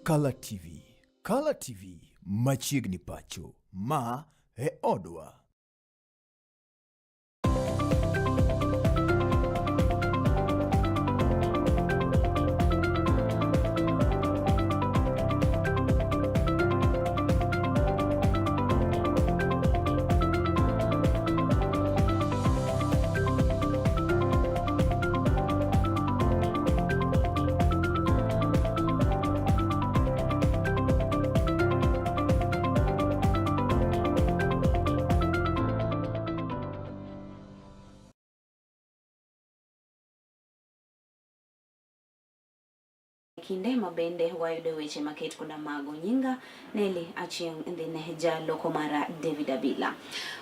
Color TV. Color TV machiegni pacho. Ma e odwa. Kinde mabende wayudo weche maket koda mago nyinga Nelly Achieng ndine jalo komara David Abila.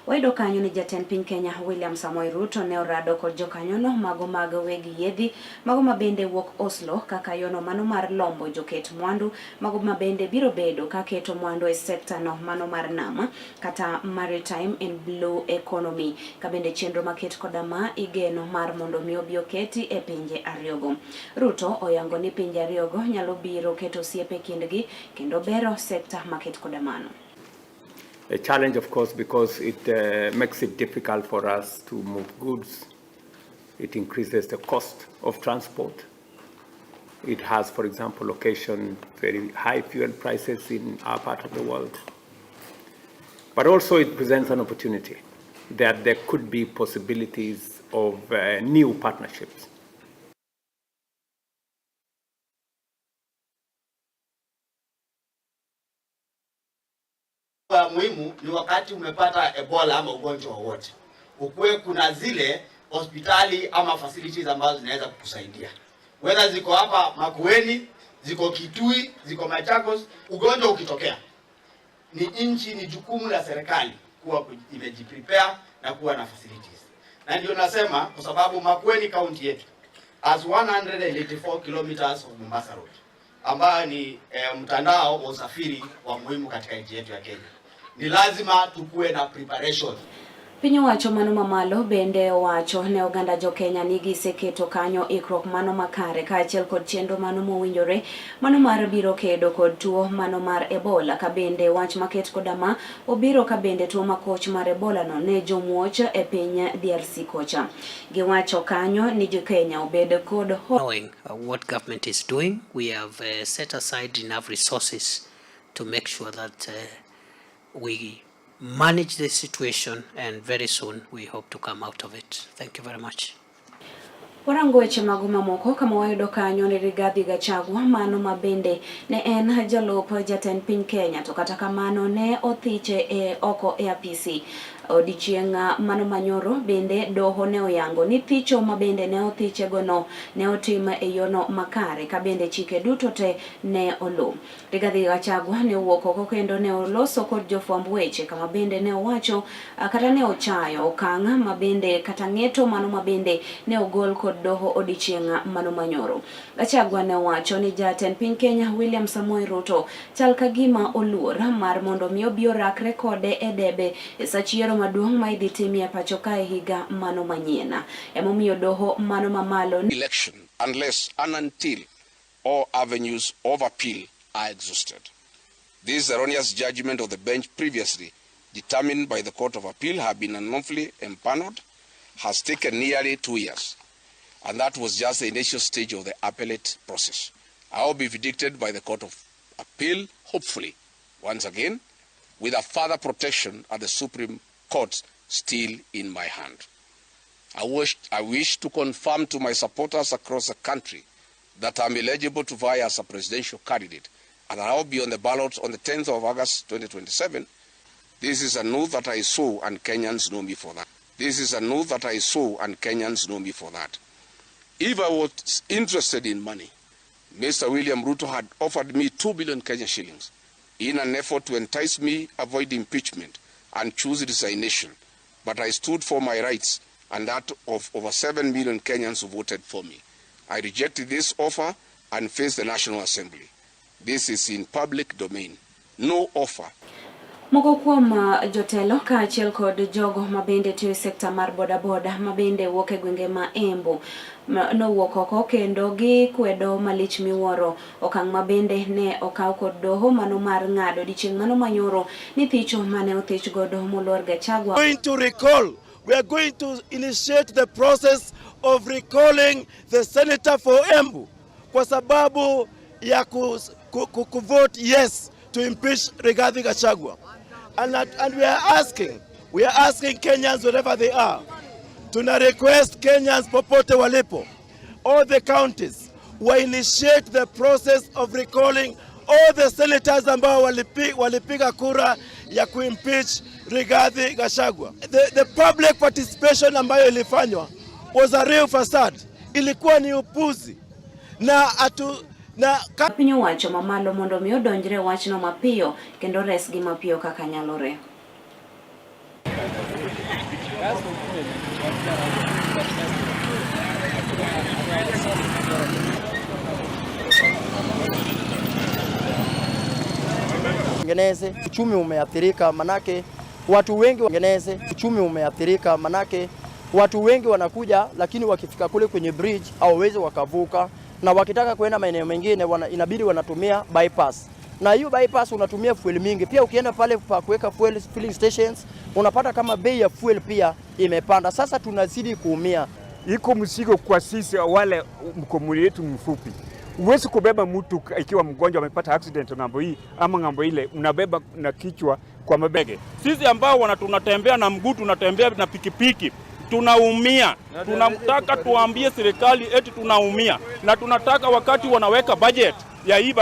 Wayudo kanyo ni jatend piny Kenya William Samoei Ruto ne orado kod jokanyono mago mag wegi yedhi mago mabende wuok Oslo kaka yono mano mar lombo joket mwandu mago mabende biro bedo kaketo mwandu e sekta no mano mar nama kata maritime and blue economy kabende chenro maket koda ma igeno mar mondo mi obi oketi e pinje ariyogo. Ruto oyango ni pinje ariyogo nyalo biro keto siepe kindgi kendo bero sekta maket koda mano. A challenge, of course, because it makes it difficult for us to move goods. It increases the cost of transport. It has, for example, occasioned very high fuel prices in our part of the world. But also it presents an opportunity that there could be possibilities of new partnerships. Muhimu ni wakati umepata Ebola ama ugonjwa wowote, ukuwe kuna zile hospitali ama facilities ambazo zinaweza kukusaidia, whether ziko hapa Makueni, ziko Kitui, ziko Machakos. Ugonjwa ukitokea, ni jukumu la serikali kuwa imejiprepare na kuwa na facilities. Na ndio nasema kwa sababu Makueni county yetu as 184 kilometers of Mombasa Road, ambayo ni mtandao wa usafiri wa muhimu katika nchi yetu ya Kenya, ni lazima tukue na preparation. Pinyo wacho mano mamalo bende wacho ne oganda jo Kenya nigi seketo kanyo ikrok mano makare kaachiel kod chenro mano mowinjore mano mar biro kedo kod tuo mano mar Ebola kabende wach maket koda ma obiro kabende tuo makoch mar Ebola no ne jomuoch e piny DRC kocha. Giwacho kanyo ni jo Kenya obed kod knowing what government is doing. We have set aside enough resources to make sure that we manage the situation, and very soon we hope to come out of it. Thank you very much. Warango weche mago mamoko kama wayudo kanyo ni Rigathi Gachagua mano mabende ne en jalup jatend piny Kenya to kata kamano ne othiche e oko e apisi. Odichienga mano manyoro bende doho ne oyango ni thicho mabende ne othiche gono ne otima e yono makare kabende chike duto te ne olu. Rigathi Gachagua ne owuok oko kendo ne oloso kod jofwamb weche kama bende ne owacho kata ne ochayo okang' mabende kata ng'eto mano mabende ne ogol kod doho odichienga mano manyoro. Gachagua ne owacho ni jatend piny Kenya William Samoei Ruto chal kagima oluor mar mondo mi obi orakre kode e debe e sachiero maduong' ma idhi timie pacho kae higa mano manyiena. Emomiyo doho mano mamalo election unless and until all avenues of appeal are exhausted. This erroneous judgment of the bench previously determined by the Court of Appeal have been unlawfully empaneled has taken nearly 2 years, and that was just the initial stage of the appellate process. I will be vindicated by the Court of Appeal, hopefully, once again, with a further protection at the Supreme Court still in my hand. I wish to confirm to my supporters across the country that I'm eligible to vie as a presidential candidate, and I will be on the ballot on the 10th of August 2027. This is a note that I sow, and Kenyans know me for that. This is a note that I sow, and Kenyans know me for that. If I was interested in money, Mr. William Ruto had offered me 2 billion Kenya shillings in an effort to entice me avoid impeachment and choose resignation. But I stood for my rights and that of over 7 million Kenyans who voted for me. I rejected this offer and faced the National Assembly. This is in public domain. No offer Moko kuom jotelo ka achiel kod jogo mabende tiyo sekta mar bodaboda mabende wuok e gwenge ma Embu nowuok oko kendo gi kwedo malich miwuoro okang' mabende ne okaw kod doho mano mar ng'ado dichieng' mano manyoro ni thicho mane othich godo Moluor Gachagua. We are going to initiate the process of recalling the senator for Embu kwa sababu ya kuvote yes to impeach Rigathi Gachagua. And we are asking Kenyans wherever they are, tuna request Kenyans popote walipo, all the counties, we initiate the process of recalling all the senators ambao walipiga kura ya kuimpeach Rigathi Gachagua. The public participation ambayo ilifanywa was a real facade, ilikuwa ni upuzi na piny owacho mamalo mondo mi odonjre wachno mapiyo kendo resgi mapiyo kaka nyalore. Ngeneze uchumi umeathirika manake watu wengi wanakuja, lakini wakifika kule kwenye bridge hawawezi wakavuka, na wakitaka kwenda maeneo mengine inabidi wanatumia bypass, na hiyo bypass unatumia fuel mingi. Pia ukienda pale pa kuweka fuel filling stations unapata kama bei ya fuel pia imepanda. Sasa tunazidi kuumia. Iko mzigo kwa sisi wale mkomuni yetu mfupi. Uwezi kubeba mtu ikiwa mgonjwa amepata accident ngambo hii ama ngambo ile, unabeba na kichwa kwa mabege. Sisi ambao tunatembea na mguu, tunatembea na pikipiki, tunaumia. Tunataka tuambie serikali eti tunaumia, na tunataka wakati wanaweka budget ya hii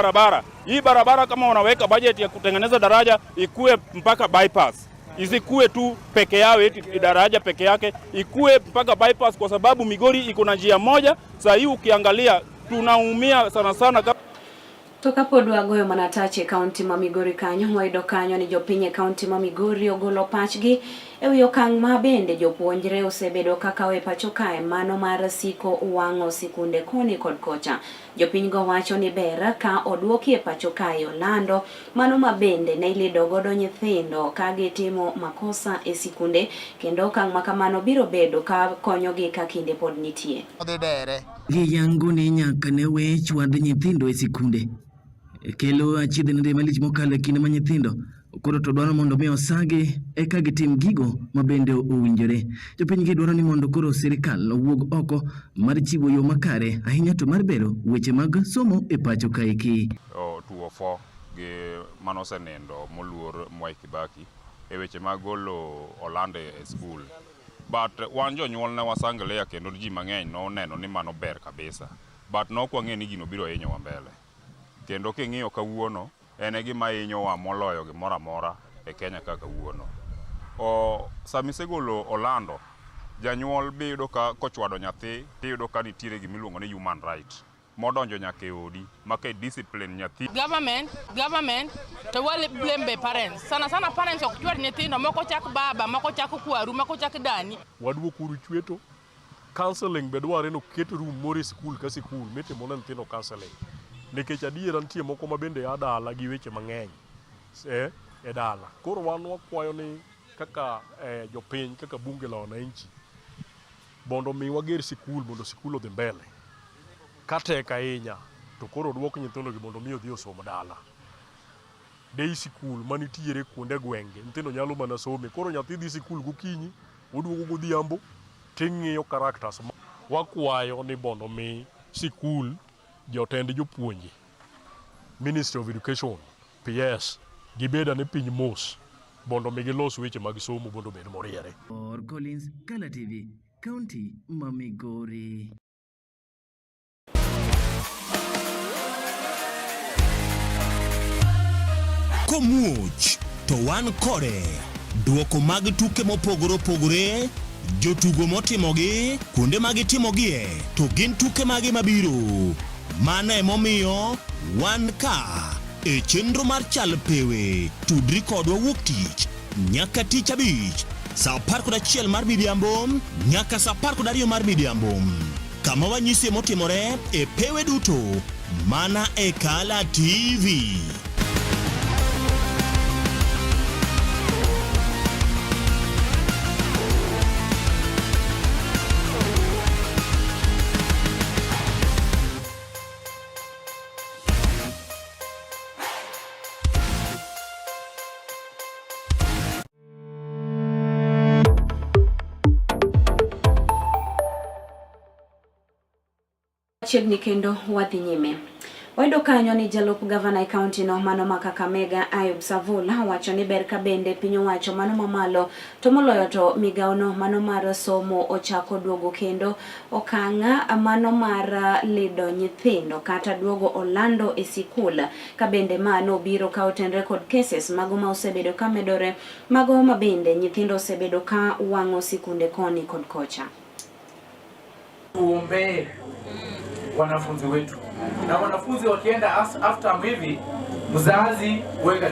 barabara kama wanaweka budget ya kutengeneza daraja ikue mpaka bypass. Isikue tu peke yao eti daraja peke yake, ikue mpaka bypass, kwa sababu Migori iko na njia moja. Sasa hii ukiangalia tunaumia sana. Toka dwagoyo manatache kaunti ma Migori kanyo wayudo kanyo ni jopinye kaunti ma Migori ogolo pachgi ewi okang' ma bende jopuonjre osebedo kaka we pacho kae mano mar siko wang'o sikunde koni kod kocha. Jopiny go wacho ni ber ka odwoki e pacho kae Orlando mano ma bende ne ilido godo nyithindo ka gitimo makosa e sikunde, kendo okang' ma kamano biro bedo ka konyogi ka kinde pod nitie. Giyango ni nyaka ne we chwad nyithindo e sikunde kelo achiedh nade malich mokalo kinde ma nyithindo koro to dwaro mondo mi osagi eka gitim gigo mabende owinjore. Jopiny gi dwaro ni mondo koro sirikal owuog oko mar chiwo yo makare ahinya to mar bero weche mag somo e pacho kaeki. 204 gi manose nendo Moluor Mwai Kibaki e weche mag golo Orlando e school, but wan jonyuol ne wasangelea kendo ji mang'eny no neno ni mano ber kabisa, but nokwang'e ni gino biro hinyo wa mbele. Kendo king'iyo kawuono en gima hinyowa moloyo gimoro amora e Kenya kaka kawuono. Samisegolo Orlando, janyuol biyudo ka kochwado nyathi tiyudo ka nitiere gimiluongo ni human right modonjo nyaka e odi maka discipline nyathi. Government to wale blame be parents. Sana parents ok chwad nyithindo, moko chak baba, moko chak kwaru, moko chak dani. Wadwokuru chweto. Counseling bedware no ket room moro school ka school mitimo ne nyithindo counseling. Nikech adiera nitie moko ma bende ya dala gi weche mang'eny e dala. Koro wan wakwayo ni kaka jopiny, kaka bunge la wananchi, mondo mi wager sikul mondo sikul odhi mbele. Katek ahinya to koro dwok nyithindo gi mondo mi odhi osom dala. Day sikul manitiere kuonde gwenge nyithindo nyalo mana some. Koro nyathi dhi sikul gokinyi, oduogo godhiambo, ting'iyo characters. Wakwayo ni mondo mi sikul jotend jopuonje, Ministry of Education, PS, gibeda ne piny mos mondo mi gilos weche mag somo mondo bed moriere. Collins, Kala TV, County ma Migori. Komuoch to wan kode duoko mag tuke mopogore opogore, jotugo motimogi, kuonde magitimogie, to gin tuke magi mabiro. Mano emomiyo wan ka e chenro mar chal pewe tudri kodwa wuok tich nyaka tich abich saa 11 mar midhiambo nyaka saa 12 mar midhiambo, kama wanyisi motimore e pewe duto mana e Kala TV. machiegni kendo wadhi nyime. Wayudo kanyo ni jalup gavana e kaunti no mano ma Kakamega Ayub Savula wacho ni ber ka bende piny owacho mano mamalo to moloyo to migawo no mano mar somo ochako duogo kendo okanga mano mar lido nyithindo kata duogo Orlando e sikul ka bende mano biro ka otenre kod cases mago ma osebedo ka medore mago ma bende nyithindo osebedo ka wango sikunde koni kod kocha. Tuombe wanafunzi wetu, na wanafunzi wakienda after hivi, mzazi weka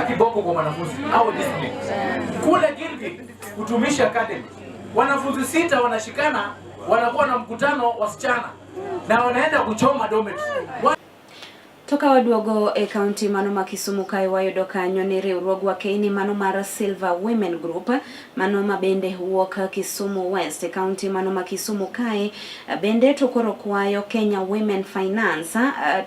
kiboko kwa wanafunzi au discipline. Kule Gilgil Utumishi Academy wanafunzi 6 wanashikana, wanakuwa na mkutano wasichana na wanaenda kuchoma dormitory. Toka waduogo e kaunti mano ma Kisumu kae wayudo kanyo ni riwruok wa Keini mano mar Silver Women Group mano ma bende wuok Kisumu West e kaunti mano ma Kisumu kae bende to koro kwayo Kenya Women Finance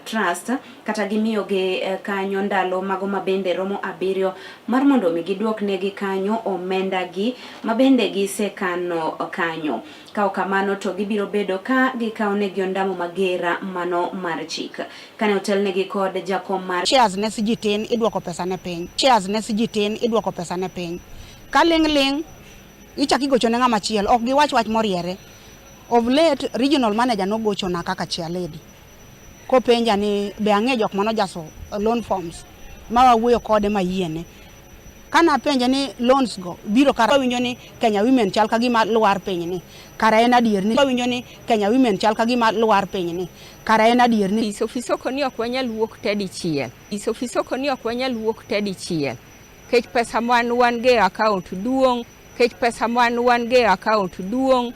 Trust kata gimiyo ge kanyo ndalo mago ma bende romo 7 mar mondo mi giduok negi kanyo omenda gi ma bende gisekano kanyo. Kao kamano to gibiro bedo ka gikaw negi ondamo magera mano mar chik. Kane hotel negi kod jakom mar shares ne sijitin idwoko pesa ne piny. Shares ne sijitin idwoko pesa ne piny. Ka ling ichaki gocho ne ng'ama chiel, ok giwach wach moriere. Of late regional manager no gocho na kaka chair lady. Ko penja ni be ang'e jok mano jaso loan forms ma wawuoyo kode mayiene. Kana penja ni loans go biro kara winjo ni Kenya Women chal ka gima luar piny ni. Kara en adier ni winjo ni Kenya Women chal ka gima luar piny ni. Kara en adier ni isofisoko ni ok wanyal wuok tedi chiel. Isofisoko ni ok wanyal wuok tedi chiel. Kech pesa man wan ge account duong, kech pesa man wan ge account duong.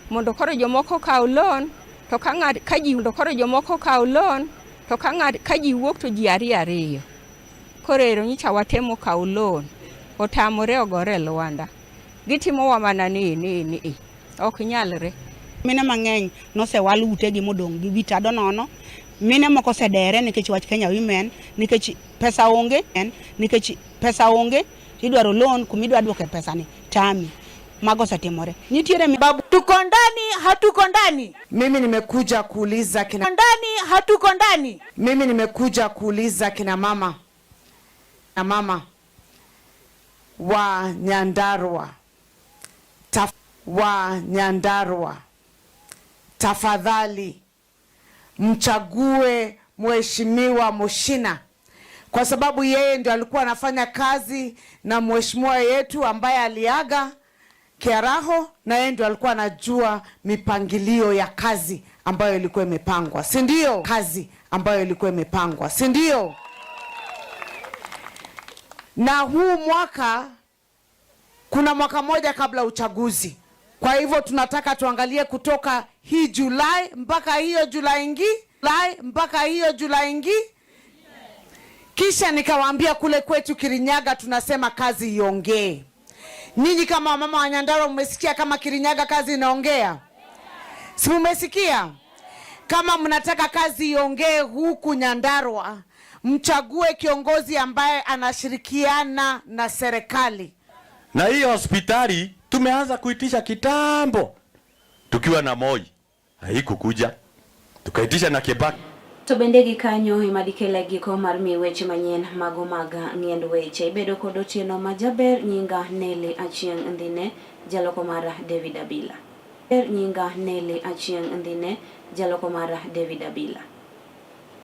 Mondo koro jomoko kaw loan to ka ji mondo koro jomoko kaw loan to ka ji wuok to ji ariyo. Korero nyicha watemo kaw loan. Otamore ogore Luanda. Gitimo wa mana ni. Ok nyalre. Mine mang'eny nosewal utegi modong' gi vitado nono. Mine moko sedere nikech wach Kenya Women, nikech pesa onge, idwaro loan kumidwa duoke pesa ni tami. Mago satimore. Nitiere babu, tuko ndani hatuko ndani. Mimi nimekuja kuuliza kina ndani hatuko ndani. Mimi nimekuja kuuliza kina mama na mama wa Nyandarua, tafadhali mchague Mheshimiwa Mushina, kwa sababu yeye ndio alikuwa anafanya kazi na mheshimiwa yetu ambaye aliaga Kiaraho, na yeye ndio alikuwa anajua mipangilio ya kazi ambayo ilikuwa imepangwa, si ndio? Kazi ambayo ilikuwa imepangwa, si ndio? Na huu mwaka kuna mwaka moja kabla uchaguzi. Kwa hivyo tunataka tuangalie kutoka hii Julai mpaka hiyo Julai ingi. Kisha nikawaambia kule kwetu Kirinyaga tunasema kazi iongee. Ninyi kama mama wa Nyandarua mmesikia kama Kirinyaga kazi inaongea? Si mmesikia? Kama mnataka kazi iongee huku Nyandarua, mchague kiongozi ambaye anashirikiana na serikali. Na hii hospitali tumeanza kuitisha kitambo tukiwa na Moi, haikukuja. Tukaitisha na Kibaki. To bende gi kanyo imadikela giko mar mi weche manyien mago maga ng'end weche ibedo kod otieno majaber. Nyinga Nelly Achieng' Ndhine, jaloko mara David Abila. Nyinga Nelly Achieng' Ndhine, jaloko mara David Abila.